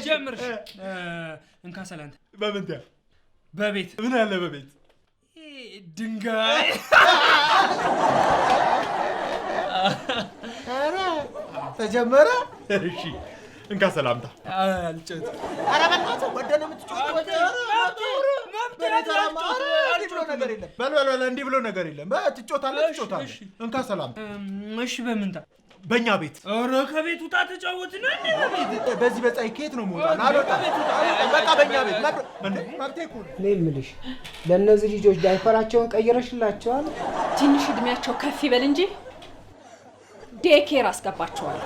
ጀምር እንካ ሰላንተ በምን በቤት ምን አለ በቤት ድንጋይ ኧረ ተጀመረ እሺ እንካ ሰላምታ አልጨት ኧረ በእናትህ ወደነ የምትጮህ በል እንዲህ ብሎ ነገር የለም ትጮታለህ እንካ ሰላምታ እሺ በምንታ በእኛ ቤት ኧረ ከቤት ውጣ ተጫወትና በዚህ በፀሐይ ከየት ነው የምወጣው በቃ በእኛ ቤት መብቴ እኮ ነው እኔ የምልሽ ለእነዚህ ልጆች ዳይፐራቸውን ቀይረሽላቸዋል ትንሽ እድሜያቸው ከፍ ይበል እንጂ ዴኬር አስገባቸዋል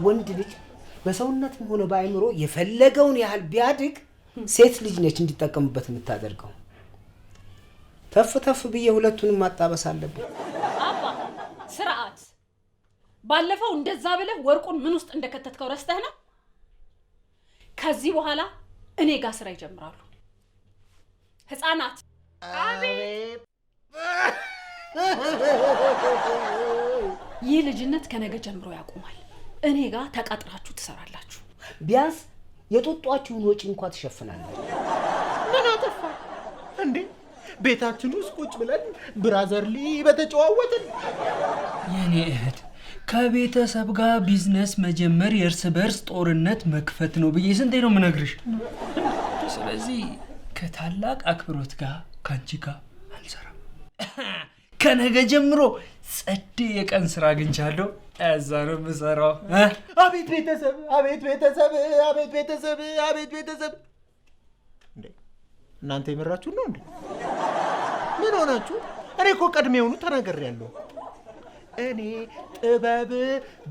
ወንድ ልጅ በሰውነትም ሆነ በአይምሮ የፈለገውን ያህል ቢያድግ ሴት ልጅ ነች እንዲጠቀምበት የምታደርገው ተፍ ብዬ ሁለቱንም ማጣበስ አለብኝ አባ ስርዓት ባለፈው እንደዛ ብለህ ወርቁን ምን ውስጥ እንደከተትከው ረስተህ ነው ከዚህ በኋላ እኔ ጋር ስራ ይጀምራሉ ህፃናት አቤት ይህ ልጅነት ከነገ ጀምሮ ያቆማል እኔ ጋር ተቃጥራችሁ ትሰራላችሁ ቢያንስ የጦጧችሁን ወጪ እንኳን ትሸፍናላችሁ ምን አጠፋ እንዴ ቤታችን ውስጥ ቁጭ ብለን ብራዘርሊ በተጨዋወትን የኔ እህት ከቤተሰብ ጋር ቢዝነስ መጀመር የእርስ በርስ ጦርነት መክፈት ነው ብዬ ስንቴ ነው የምነግርሽ ስለዚህ ከታላቅ አክብሮት ጋር ካንቺ ጋር አልሰራም ከነገ ጀምሮ ጸዴ የቀን ስራ አግኝቻለሁ እዛ ነው የምሰራው አቤት ቤተሰብ እንዴ እናንተ የመራችሁ ነው እንዴ ምን ሆናችሁ እኔ እኮ ቀድሜውኑ ተናግሬያለሁ እኔ ጥበብ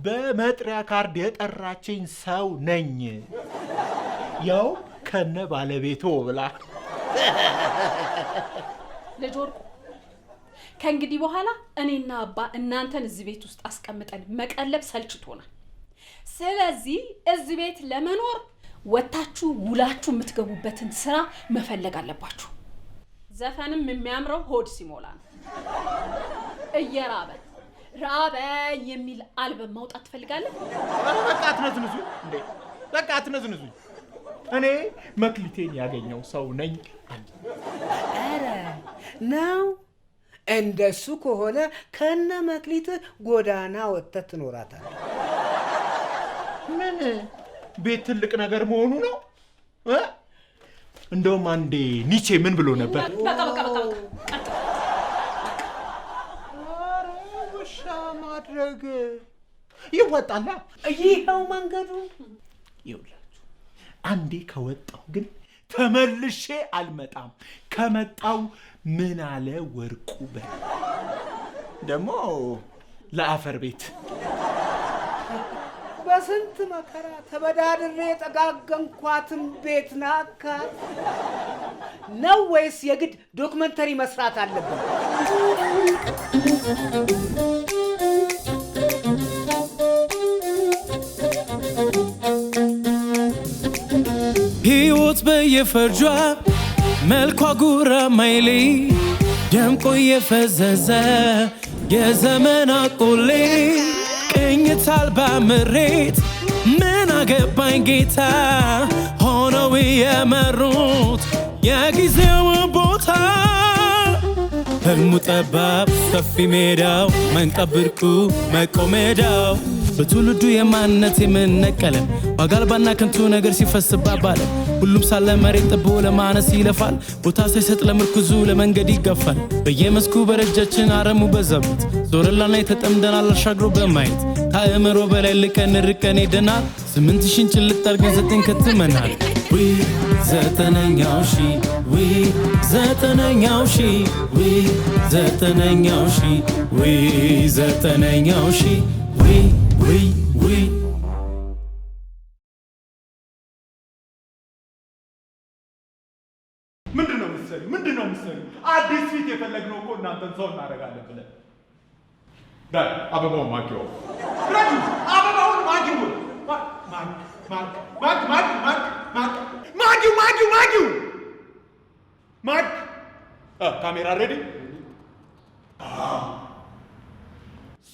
በመጥሪያ ካርድ የጠራችኝ ሰው ነኝ ያው ከነ ባለቤቱ ብላ ልጅ ወርቁ ከእንግዲህ በኋላ እኔና አባ እናንተን እዚህ ቤት ውስጥ አስቀምጠን መቀለብ ሰልችቶናል ስለዚህ እዚህ ቤት ለመኖር ወጣችሁ ውላችሁ የምትገቡበትን ስራ መፈለግ አለባችሁ ዘፈንም የሚያምረው ሆድ ሲሞላ ነው እየራበ ራበ የሚል አልበም ማውጣት ትፈልጋለህ በቃ አትነዝንዙ እኔ መክሊቴን ያገኘው ሰው ነኝ ኧረ ነው እንደሱ ከሆነ ከነ መክሊት ጎዳና ወጥተህ ትኖራታለህ ምን ቤት ትልቅ ነገር መሆኑ ነው እንደውም አንዴ ኒቼ ምን ብሎ ነበር በቃ ውሻ ማድረግ ይወጣላ ይሄው መንገዱ ይውላችሁ አንዴ ከወጣው ግን ተመልሼ አልመጣም ከመጣው ምን አለ ወርቁ በል ደግሞ ለአፈር ቤት በስንት መከራ ተበዳድሬ ጠጋገንኳትን ቤት ናካት ነው ወይስ የግድ ዶክመንተሪ መስራት አለብን ሕይወት በየፈርጇ መልኳ ጉራ ማይሌ ደምቆ የፈዘዘ የዘመን አቆሌ ቅኝት አልባ ምሬት ምን አገባኝ ጌታ ሆነው የመሩት የጊዜው ቦታ ህልሙ ጠባብ ሰፊ ሜዳው መንቀብርኩ መቆሜዳው በትውልዱ የማንነት የምንነቀለ ዋጋልባና ከንቱ ነገር ሲፈስባባለ ሁሉም ሳለ መሬት ጥቦ ለማነስ ይለፋል ቦታ ሳይሰጥ ለምርኩዙ ለመንገድ ይገፋል በየመስኩ በረጃችን አረሙ በዛበት ዞረላና የተጠምደናል አሻግሮ በማየት ታእምሮ በላይ ልቀን ርቀን ሄደናል 8000 ጭልጥ አርገን 9 ከትመናል ዘጠነኛው ሺ ዘጠነኛው ሺ ዘጠነኛው ሺ ዘጠነኛው ሺ ምንድነው ምሰሉ አዲስ ፊት የፈለግነው እኮ እናንተን ሰው እናደርጋለን ብለን ዳይ አበባውን ማጊው አበባውን ማጊው ማግ ካሜራ ሬዲ?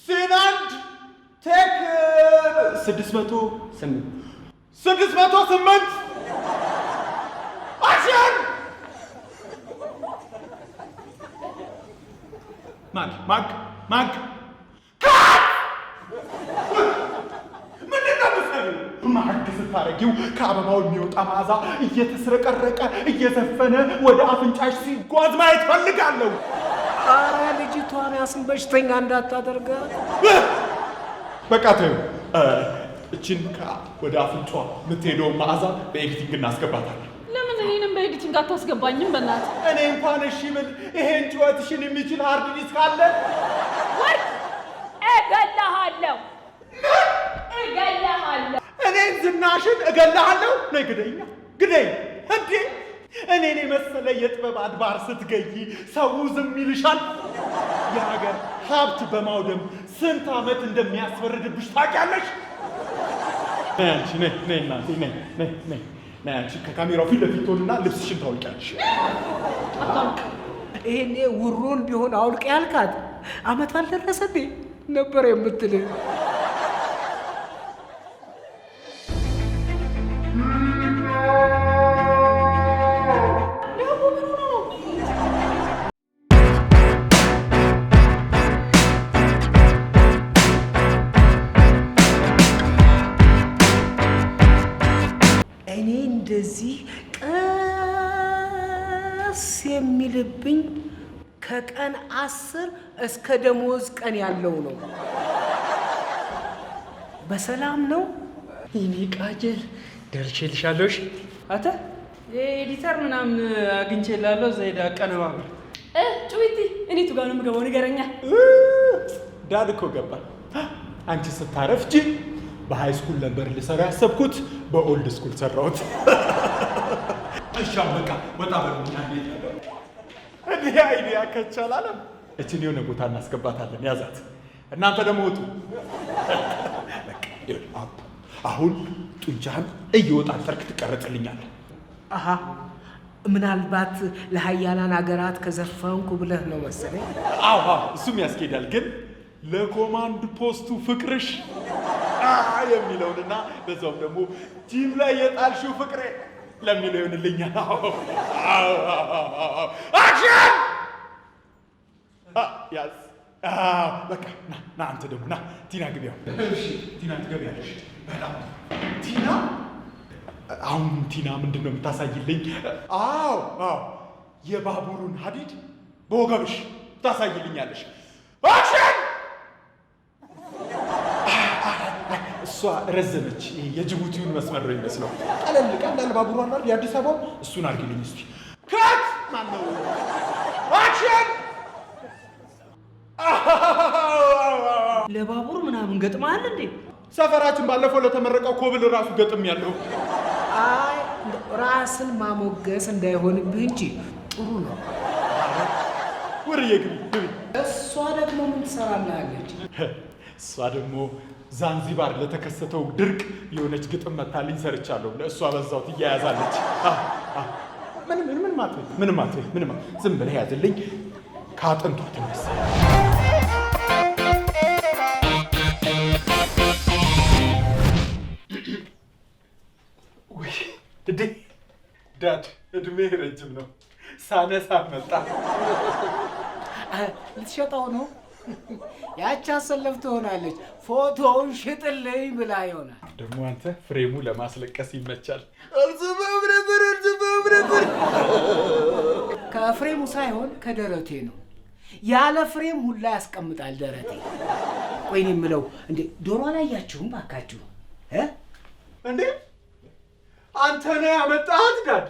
ሲናንድ ቴክ 608 አክሽን! ማግ ምንድን ነው የምትሰሪው? ማግ ስታረጊው ከአበባው የሚወጣ መዓዛ እየተስረቀረቀ እየዘፈነ ወደ አፍንጫሽ ሲጓዝ ማየት ፈልጋለሁ። ኧረ ልጅቷን ያስም በሽተኛ እንዳታደርጋት። በቃ ተይው። እችን ወደ አፍንጫ የምትሄደውን መዓዛ በኤዲቲንግ እናስገባታለን። ለምን እኔንም በኤዲቲንግ አታስገባኝም? በእናትህ እኔ እንኳን እሺ ብል ይሄን ጩኸትሽን የሚችል ሃርድ ዲስክ አለ? ወርቅ እገልሃለሁ። እኔን ዝናሽን እገልሃለሁ? ነይ ግደኛ፣ ግደኝ። እንዴ እኔን የመሰለ የጥበብ አድባር ስትገይ ሰው ዝም ይልሻል? የሀገር ሀብት በማውደም ስንት ዓመት እንደሚያስፈርድብሽ ታውቂያለሽ? ነይ አንቺ፣ ነይ እናቴ፣ ነይ አንቺ ከካሜራው ፊት ለፊት ሆንና ልብስሽን ታውቂያለሽ። ይሄኔ ውሩን ቢሆን አውልቅ ያልካት አመት አልደረሰ ነበር የምትልህ። እኔ እንደዚህ ቀስ የሚልብኝ ከቀን 10 እስከ ደሞዝ ቀን ያለው ነው። በሰላም ነው? ይኔ ቃጀል ደርሼልሻለሁ። እሺ አተ የኤዲተር ምናምን አግኝቼላለሁ። እዛ ሄዳ አቀነባብር። ጩዊቲ እኔቱ ጋር ነው የምገባው። ንገረኛ። ዳድ እኮ ገባ። አንቺ ስታረፍጂ በሃይ ስኩል ነበር ልሰራ ያሰብኩት፣ በኦልድ ስኩል ሰራሁት። እሺ በቃ ወጣ በሉኛ። እንዲህ አይዲያ ከቻላለም እችን የሆነ ቦታ እናስገባታለን። ያዛት። እናንተ ደግሞ ውጡ። አሁን ጡንቻህን እየወጣጠርክ ትቀረጽልኛለህ። አሃ ምናልባት ለሀያላን ሀገራት ከዘፈንኩ ብለህ ነው መሰለኝ። አዎ እሱም ያስኬዳል። ግን ለኮማንድ ፖስቱ ፍቅርሽ የሚለውንና በዛውም ደግሞ ጂም ላይ የጣልሽው ፍቅሬ ለሚለው ይሆንልኛል። አክሽን! ያዝ። በቃ ና አንተ ደግሞ ና ቲና ግቢያው። እሺ ቲና ትገቢያለሽ። በጣም ቲና። አሁን ቲና ምንድን ነው የምታሳይልኝ? አዎ የባቡሩን ሀዲድ በወገብሽ ታሳይልኛለሽ። አክሽን! እሷ ረዘመች። የጅቡቲውን መስመር ነው የሚመስለው። ቀላል ባቡሩ አለ የአዲስ አበባ፣ እሱን አድርጊልኝ እስቲ። ካት ማነው? አክሽን! ለባቡር ምናምን ገጥመሃል እንዴ? ሰፈራችን ባለፈው ለተመረቀው ኮብል ራሱ ገጥም ያለው። አይ ራስን ማሞገስ እንዳይሆንብህ እንጂ ጥሩ ነው። ወርዬ ግቢ። እሷ ደግሞ ምን ትሰራልሃለች? እሷ ደግሞ ዛንዚባር ለተከሰተው ድርቅ የሆነች ግጥም መታልኝ ሰርቻለሁ። ለእሷ በዛው ትያያዛለች። ምንም አትበይ። ዝም ብለህ ያዝልኝ። ከአጥንቷ ትነሳ። ዳድ እድሜ ረጅም ነው። ሳነሳ መጣ። ልትሸጠው ነው? ያቺ አሰለፍ ትሆናለች። ፎቶውን ሽጥልኝ ብላ ይሆናል። ደግሞ አንተ ፍሬሙ ለማስለቀስ ይመቻል። ከፍሬሙ ሳይሆን ከደረቴ ነው። ያለ ፍሬም ሁላ ያስቀምጣል ደረቴ። ቆይ እኔ የምለው እንዴ ዶሮ አላያችሁም ባካችሁ? እንዴ አንተ ነህ ያመጣሃት ዳድ?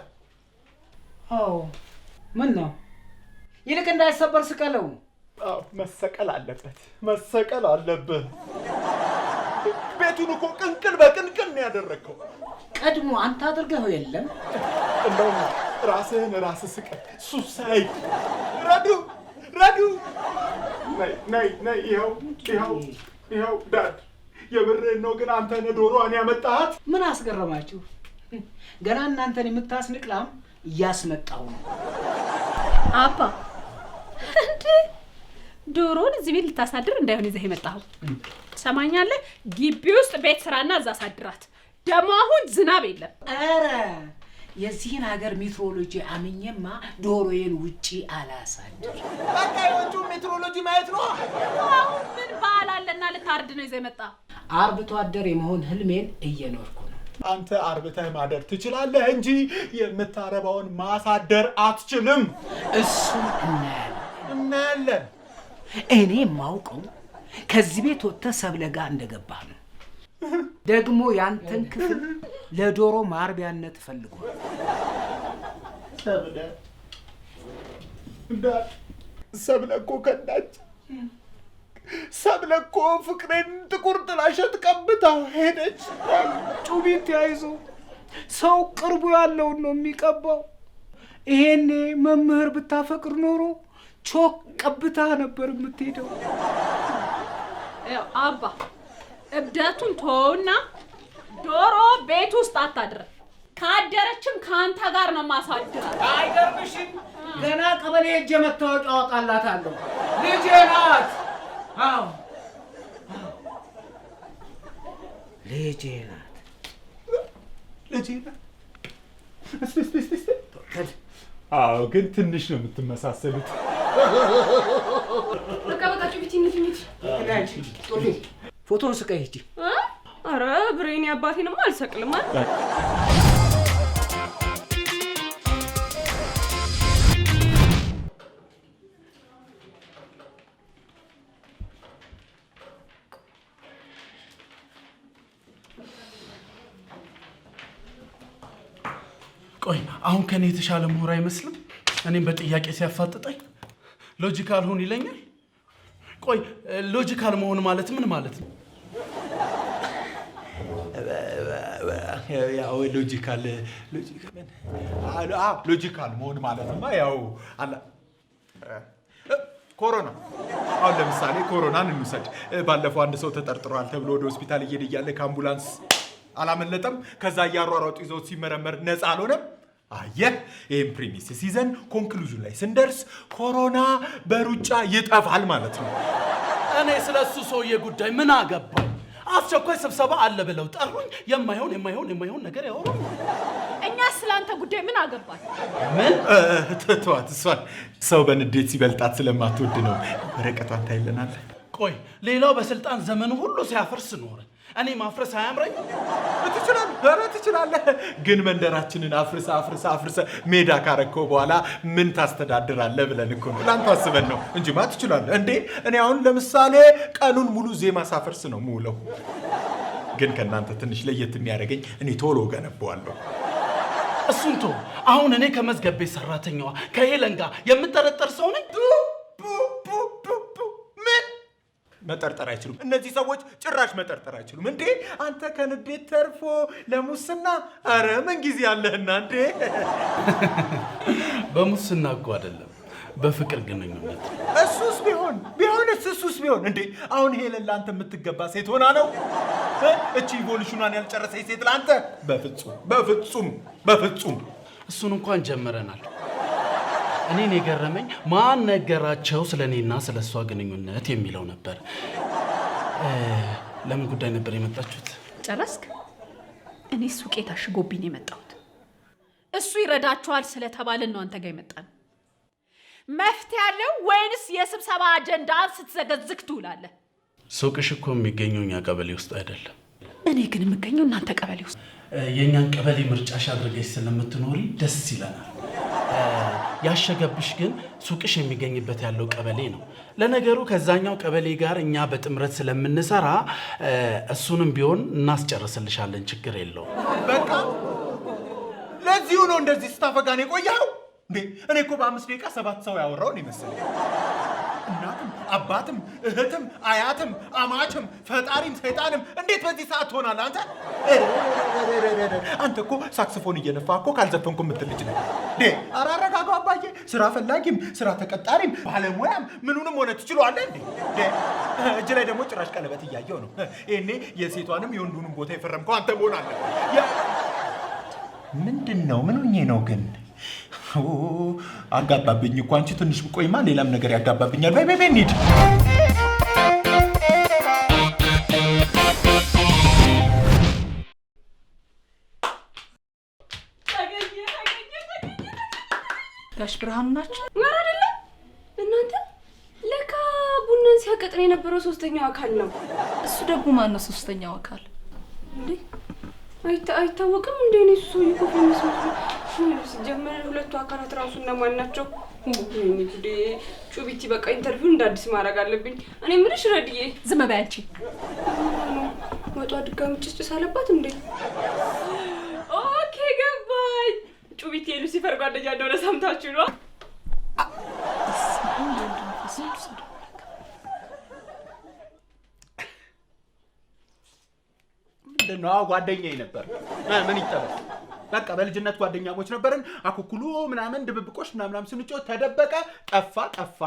አዎ። ምን ነው? ይልቅ እንዳይሰበር ስቀለው። መሰቀል አለብህ። ቤቱን እኮ ቅንቅን በቅንቅን ነው ያደረግከው። ቀድሞ አንተ አድርገው የለም? እንደውም ራስህን ራስህ ስቀል። ሱሳይድ። ረዱ ነይ ይኸው ዳድ የብርህን ነው። ግን አንተ ነህ ዶሮዋን ያመጣሃት። ምን አስገረማችሁ? ገና እናንተን የምታስንቅ ላም እያስመጣው ነው። አባ እንዴ ዶሮን እዚህ ቤት ልታሳድር እንዳይሆን ይዘህ የመጣኸው ትሰማኛለህ? ግቢ ውስጥ ቤት ስራና እዛ አሳድራት። ደግሞ አሁን ዝናብ የለም። ኧረ የዚህን ሀገር ሜትሮሎጂ አምኜማ ዶሮዬን ውጪ አላሳድር። በቃ የወንቱ ሜትሮሎጂ ማየት ነው። አሁን ምን በዓል አለና ልታርድ ነው ይዘህ የመጣኸው? አርብቶ አደር የመሆን ህልሜን እየኖርኩ ነው። አንተ አርብተህ ማደር ትችላለህ እንጂ የምታረባውን ማሳደር አትችልም። እሱን እናያለን። እኔ የማውቀው ከዚህ ቤት ወጥተህ ሰብለ ጋር እንደገባህ ነው። ደግሞ ያንተን ክፍል ለዶሮ ማርቢያነት ፈልጓል። ሰብለ እኮ ከዳች። ሰብለ እኮ ፍቅሬን ጥቁር ጥላሸት ቀብታ ሄደች። ጩቢት ተያይዞ ሰው ቅርቡ ያለውን ነው የሚቀባው። ይሄኔ መምህር ብታፈቅር ኖሮ ቾክ ቀብታ ነበር የምትሄደው። አባ እብደቱን ተወውና ዶሮ ቤት ውስጥ አታድር። ካደረችም ከአንተ ጋር ነው ማሳድራት። አይገርምሽም? ገና ቀበሌ ሄጄ መታወቂያ አወጣላታለሁ። ልጄ ናት። አዎ ልጄ ናት። ልጄ ናት። አዎ ግን ትንሽ ነው የምትመሳሰሉት። በቃ ጩቢት ፎቶን ስቀይ ሂጂ። አረ ብሬን አባቴንም አልሰቅልም አይደል? ቆይ አሁን ከኔ የተሻለ ምሁር አይመስልም? እኔም በጥያቄ ሲያፋጥጠኝ ሎጂካል ሁን ይለኛል። ቆይ ሎጂካል መሆን ማለት ምን ማለት ነው? ያው ሎጂካል መሆን ማለትማ ያው አለ ኮሮና። አሁን ለምሳሌ ኮሮናን እንውሰድ። ባለፈው አንድ ሰው ተጠርጥሯል ተብሎ ወደ ሆስፒታል እየሄደ እያለ ከአምቡላንስ አላመለጠም። ከዛ እያሯሯጡ ይዘውት ሲመረመር ነፃ አልሆነም። አየህ፣ ይህም ፕሪሚስስ ይዘን ኮንክሉዥን ላይ ስንደርስ ኮሮና በሩጫ ይጠፋል ማለት ነው። እኔ ስለሱ ሰውዬ ጉዳይ ምን አገባኝ? አስቸኳይ ስብሰባ አለ ብለው ጠሩኝ። የማይሆን ነገር ያወሩ። እኛ ስላንተ ጉዳይ ምን አገባን? ምን ተዋት፣ እሷን ሰው በንዴት ሲበልጣት ስለማትወድ ነው። ወረቀቷን ታይለናል። ቆይ ሌላው በስልጣን ዘመኑ ሁሉ ሲያፈርስ ኖረ። እኔ ማፍረስ አያምረኝ? ትችላለህ። ግን መንደራችንን አፍርሰ ሜዳ ካረከው በኋላ ምን ታስተዳድራለህ ብለን እኮ ነው። ለአንተ አስበን ነው እንጂማ ትችላለህ እንዴ። እኔ አሁን ለምሳሌ ቀኑን ሙሉ ዜማ ሳፈርስ ነው የምውለው። ግን ከእናንተ ትንሽ ለየት የሚያደርገኝ እኔ ቶሎ ገነባዋለሁ። እሱን ቶ አሁን እኔ ከመዝገብ ቤት ሰራተኛዋ ከሄለን ጋር የምጠረጠር ሰው ነኝ? ምን መጠርጠር አይችሉም እነዚህ ሰዎች፣ ጭራሽ መጠርጠር አይችሉም። እንዴ አንተ ከንዴት ተርፎ ለሙስና አረ ምን ጊዜ አለህና እንዴ። በሙስና እኮ አይደለም በፍቅር ግንኙነት። እሱስ ቢሆን እንዴ አሁን ሄለን ለአንተ የምትገባ ሴት ሆና ነው? እቺ ኢቮሉሽኗን ያልጨረሰች ሴት ለአንተ በፍጹም። እሱን እንኳን ጀምረናል። እኔን የገረመኝ ማን ነገራቸው ስለ እኔና ስለ እሷ ግንኙነት የሚለው ነበር። ለምን ጉዳይ ነበር የመጣችሁት? ጨረስክ? እኔ ሱቄ ታሽጎብኝ የመጣሁት እሱ ይረዳቸዋል ስለተባለን ነው አንተ ጋር የመጣን። መፍትሄ ያለው ወይንስ የስብሰባ አጀንዳ ስትዘገዝግ ትውላለህ? ሱቅሽ እኮ የሚገኘው እኛ ቀበሌ ውስጥ አይደለም። እኔ ግን የምገኘው እናንተ ቀበሌ ውስጥ። የእኛን ቀበሌ ምርጫሽ አድርገሽ ስለምትኖሪ ደስ ይለናል። ያሸገብሽ ግን ሱቅሽ የሚገኝበት ያለው ቀበሌ ነው። ለነገሩ ከዛኛው ቀበሌ ጋር እኛ በጥምረት ስለምንሰራ እሱንም ቢሆን እናስጨርስልሻለን፣ ችግር የለውም። በቃ ለዚሁ ነው እንደዚህ ስታፈጋን የቆየኸው እንዴ? እኔ እኮ በ5 ደቂቃ 7 ሰው ያወራውን ይመስል እናትም አባትም እህትም አያትም አማችም ፈጣሪም ሰይጣንም እንዴት በዚህ ሰዓት ትሆናለህ አንተ? አንተ እኮ ሳክስፎን እየነፋ እኮ ካልዘፈንኩ የምትል ልጅ ነህ እንዴ? ኧረ አረጋጋው አባዬ። ስራ ፈላጊም ስራ ተቀጣሪም ባለሙያም ምኑንም ሆነ ትችላለህ እንዴ? እጅ ላይ ደግሞ ጭራሽ ቀለበት እያየው ነው። ይሄኔ የሴቷንም የወንዱንም ቦታ የፈረምከው አንተ መሆን አለብህ። ምንድን ነው? ምን ሆኜ ነው ግን? አጋባብኝ እኮ አንቺ ትንሽ ቆይማ ሌላም ነገር ያጋባብኛል። በይ እንሂድ። ጋሽ ብርሃኑ ናቸው? ኧረ አይደለም። እናንተ ለካ ቡናን ሲያቀጥር የነበረው ሶስተኛው አካል ነው። እሱ ደግሞ ማን ነው ሶስተኛው አካል? እንዴ አይታወቅም እንዴ? እኔ እሱ ሰውዬ እኮ ሲጀመር ሁለቱ አካላት ራሱ እነማን ናቸው? እንዴ ጩቢቲ በቃ ኢንተርቪው እንዳዲስ ማድረግ አለብኝ። እኔ ምንሽ ረድዬ ዝም በይ አንቺ። ወጧ ድጋሚ ጭስጭስ አለባት እንዴ? ኦኬ ገባኝ። ጩቢቲ የሉሲፈር ጓደኛ እንደሆነ ሰምታችሁ ነው? ምንድነው? ጓደኛዬ ነበር። ምን ይጠበቅ? በቃ በልጅነት ጓደኛሞች ነበርን። አኩኩሉ ምናምን ድብብቆሽ ምናምን ስንጮህ ተደበቀ፣ ጠፋ።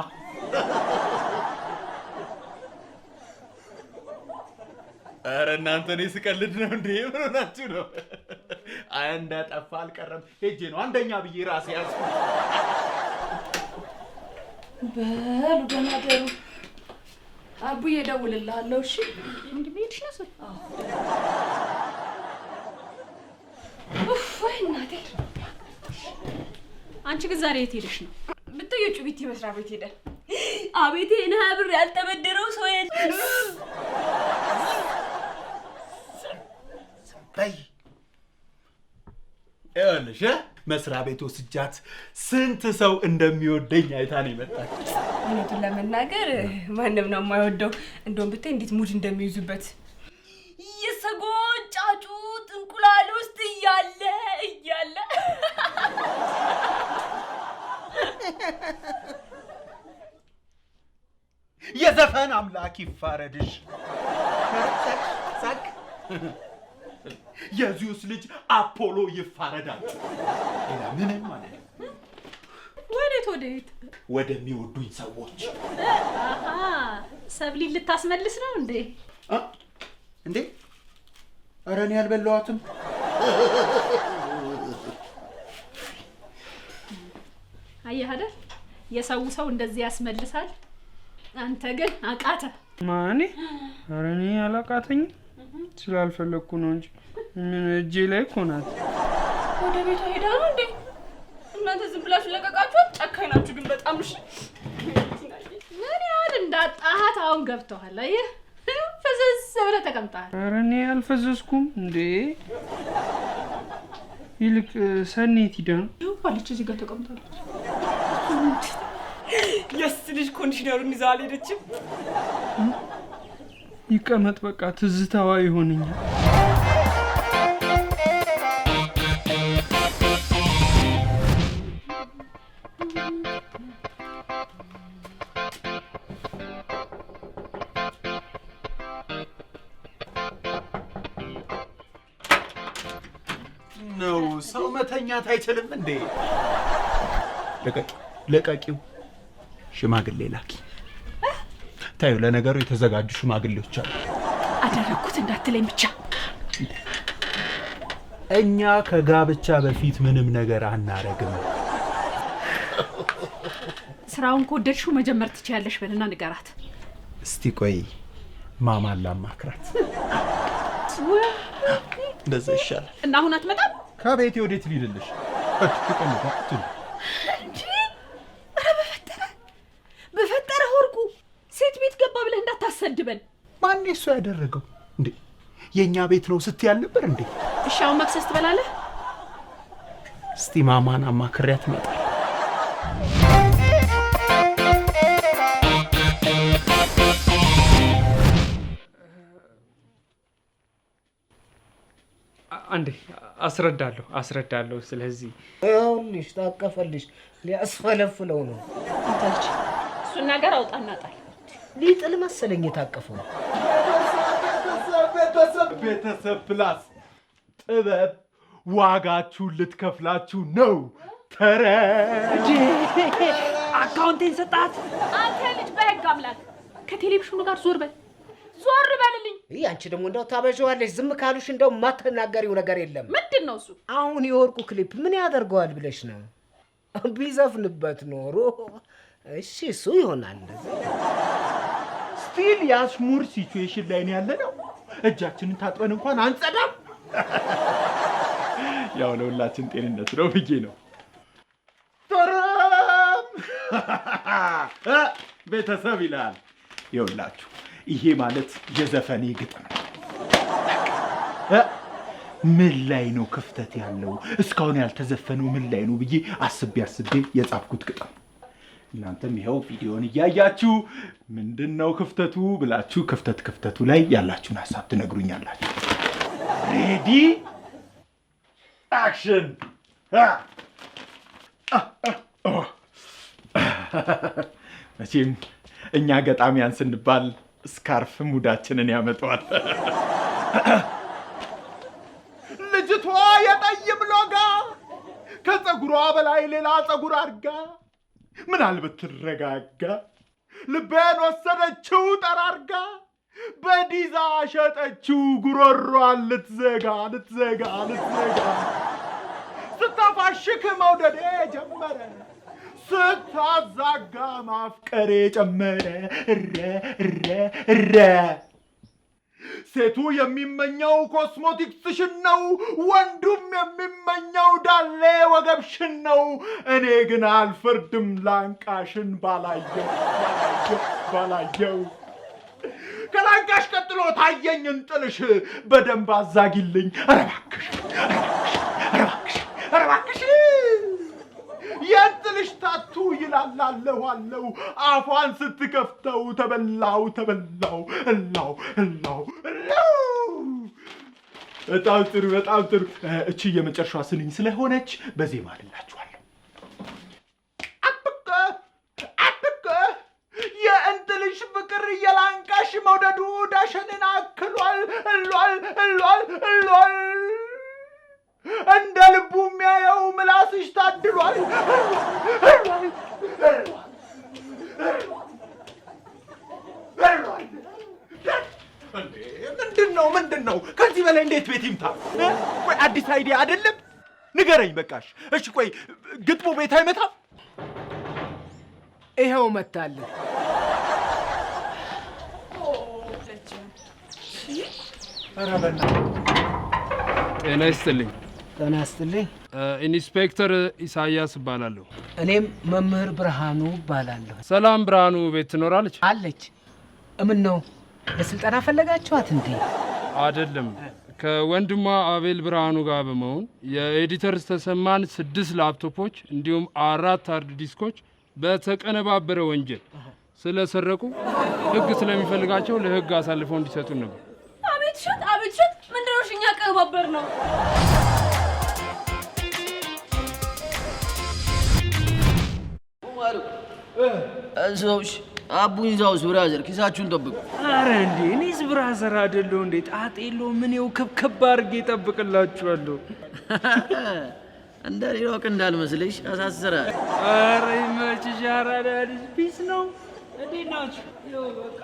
ኧረ እናንተ እኔ ስቀልድ ነው እንዴ? ምን ሆናችሁ ነው? እንደጠፋ አልቀረም። ሄጄ ነው አንደኛ ብዬ ራሴ ያዝኩ። በሉ ደህና ደሩ። አቡዬ እደውልልሃለሁ። እሺ እንድትሄድሽ ነው ሰው? ወይ እናቴ። አንቺ ግን ዛሬ የት ሄደሽ ነው? ብትዩ ጩቢቲ መስሪያ ቤት ሄደ። አቤቴ ነህ ብር ያልተበደረው ሰው የለም። በይ ይኸውልሽ መስሪያ ቤት ወስጃት ስንት ሰው እንደሚወደኝ አይታ ነው የመጣች። እውነቱን ለመናገር ማንም ነው የማይወደው። እንደውም ብታይ እንዴት ሙድ እንደሚይዙበት የሰጎን ጫጩት እንቁላል ውስጥ እያለ የዘፈን አምላክ ይፋረድሽ። ሳቅ የዚዩስ ልጅ አፖሎ ይፋረዳል። ሌላ ምንም ማለት ነው። ወዴት? ወደሚወዱኝ ሰዎች። ሰብሊን ልታስመልስ ነው እንዴ? እንዴ? ኧረ እኔ አልበላኋትም። አየህ አይደል? የሰው ሰው እንደዚህ ያስመልሳል። አንተ ግን አቃተ። ማኔ? ኧረ እኔ አላቃተኝም። ስላልፈለኩ ነው እንጂ ምን እጄ ላይ እኮ ናት። ወደ ቤቷ ሄዳ ነው እንዴ? እናንተ ዝም ብላችሁ ለቀቃችኋት? ጨካኝ ናችሁ ግን በጣም። እሺ ምን ያህል እንዳጣሃት አሁን ገብተዋል። አየህ ፈዘዝ ብለህ ተቀምጠሃል። ኧረ እኔ አልፈዘዝኩም እንዴ። ይልቅ ሰኔት ሂዳ ነው ባለች እዚህ ጋር ተቀምጣለች። የስ ልጅ ኮንዲሽነሩን ይዛ አልሄደችም። ይቀመጥ በቃ ትዝታዋ ይሆነኛል። ነው ሰው መተኛት አይችልም እንዴ? ለቀቂው ሽማግሌ ላኪ። ታዩ ለነገሩ የተዘጋጁ ሽማግሌዎች አሉ። አደረኩት እንዳትለኝ ብቻ። እኛ ከጋብቻ በፊት ምንም ነገር አናረግም። ስራውን ከወደድሽው መጀመር ትችያለሽ በልና ንገራት። እስቲ ቆይ ማማን ላማክራት። እንደዛ ይሻላል። እና አሁን አትመጣም? ከቤቴ ወዴት ልሂድልሽ? በፈጠረ ወርቁ ሴት ቤት ገባ ብለህ እንዳታሰድበን። ማን እሱ ያደረገው እንዴ? የኛ ቤት ነው ስትይ አልነበር እንዴ? እሺ አሁን መክሰስ ትበላለህ? እስቲ ማማን አማክሪያት እመጣለሁ። አንዴ አስረዳለሁ። ስለዚህ ይኸውልሽ ታቀፈልሽ ሊያስፈለፍለው ነው። አንተልጅ እሱን ነገር አውጣና ጣል። ሊጥል መሰለኝ የታቀፈው። ቤተሰብ ፕላስ ጥበብ ዋጋችሁን ልትከፍላችሁ ነው። አካውንቴን ሰጣት። አንተ ልጅ በህግ አምላክ ከቴሌቪዥኑ ጋር ዞር በልልኝ። ይህ አንቺ ደግሞ እንደው ታበዣዋለሽ። ዝም ካሉሽ እንደው የማትናገሪው ነገር የለም። ምንድን ነው እሱ? አሁን የወርቁ ክሊፕ ምን ያደርገዋል ብለሽ ነው? ቢዘፍንበት ኖሮ እሺ እሱ ይሆናል። ስቲል የአሽሙር ሲቹዌሽን ላይ ነው ያለነው። እጃችንን ታጥበን እንኳን አንጸዳም። ያው ለሁላችን ጤንነት ነው ብዬ ነው። ተረም ቤተሰብ ይላል። ይኸውላችሁ ይሄ ማለት የዘፈኔ ግጥም ነው። ምን ላይ ነው ክፍተት ያለው እስካሁን ያልተዘፈነው ምን ላይ ነው ብዬ አስቤ የጻፍኩት ግጥም። እናንተም ይኸው ቪዲዮን እያያችሁ ምንድነው ክፍተቱ ብላችሁ ክፍተቱ ላይ ያላችሁን ሐሳብ ትነግሩኛላችሁ። ሬዲ አክሽን። መቼም እኛ ገጣሚያን ስንባል ስካርፍ ሙዳችንን ያመጣዋል። ልጅቷ የጠይም ሎጋ ከፀጉሯ በላይ ሌላ ፀጉር አድርጋ ምናልባት ትረጋጋ ልቤን ወሰደችው ጠራርጋ በዲዛ ሸጠችው ጉሮሯን ልትዘጋ ስታፋሽክ መውደዴ ጀመረ ስታዛጋ ማፍቀሬ ጨመረ እረ ሴቱ የሚመኘው ኮስሞቲክስሽን ነው፣ ወንዱም የሚመኘው ዳሌ ወገብሽን ነው። እኔ ግን አልፈርድም ላንቃሽን ባላየው ከላንቃሽ ቀጥሎ ታየኝ እንጥልሽ በደንብ አዛጊልኝ። ኧረ እባክሽ የእንጥልሽ ታቱ ይላላለሁ አፏን ስትከፍተው ተበላው እላው። በጣም ጥሩ። እቺ የመጨረሻዋ ስንኝ ስለሆነች በዜማ ልላችኋለሁ። አጥቅ የእንጥልሽ ፍቅር የላንቃሽ መውደዱ ዳሸንን አክሏል እሏል እንደ ልቡ የሚያየው ምላስሽ ታድሏል። ምንድን ነው? ከዚህ በላይ እንዴት ቤት ይምታ? ቆይ አዲስ አይዲያ አይደለም? ንገረኝ በቃሽ። እሺ ቆይ ግጥሙ ቤት አይመታም? ይኸው መታለን። ኧረ በእናትህ ጤና ይስጥልኝ። ጤና ይስጥልኝ። ኢንስፔክተር ኢሳያስ እባላለሁ። እኔም መምህር ብርሃኑ እባላለሁ። ሰላም ብርሃኑ ቤት ትኖራለች? አለች። ምን ነው ለስልጠና ፈለጋችኋት እንዴ? አይደለም። ከወንድሟ አቤል ብርሃኑ ጋር በመሆን የኤዲተር ተሰማን 6 ላፕቶፖች እንዲሁም 4 ሃርድ ዲስኮች በተቀነባበረ ወንጀል ስለሰረቁ ሕግ ስለሚፈልጋቸው ለሕግ አሳልፈው እንዲሰጡን ነበር። አቤት ሸት ምንድነው? እኛ ቀባበር ነው። እዛውሽ አቡኝ ዛውስ ብራዘር ኪሳችሁን ጠብቁ። አረ እንዴ እኔስ ብራዘር አይደለሁ እንዴ? ጣጣ የለውም። እኔው ከብከብ አድርጌ እጠብቅላችኋለሁ። እንደ ሌላው ቀን እንዳልመስልሽ አሳስራል። አረ ይመችሽ። አራዳ ልጅ ፒስ ነው። እንዴት ናችሁ? ይኸው በቃ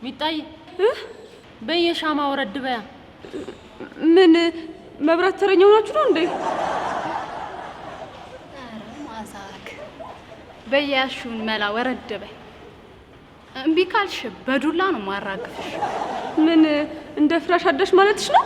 ሚጣይ በየሻማ ወረድ በያ። ምን መብራት ተረኛው ናችሁ ነው እንዴ? ማዛክ በያሹን መላ ወረድ በይ። እምቢ ካልሽ በዱላ ነው ማራግፍሽ። ምን እንደ ፍራሽ አዳሽ ማለትሽ ነው?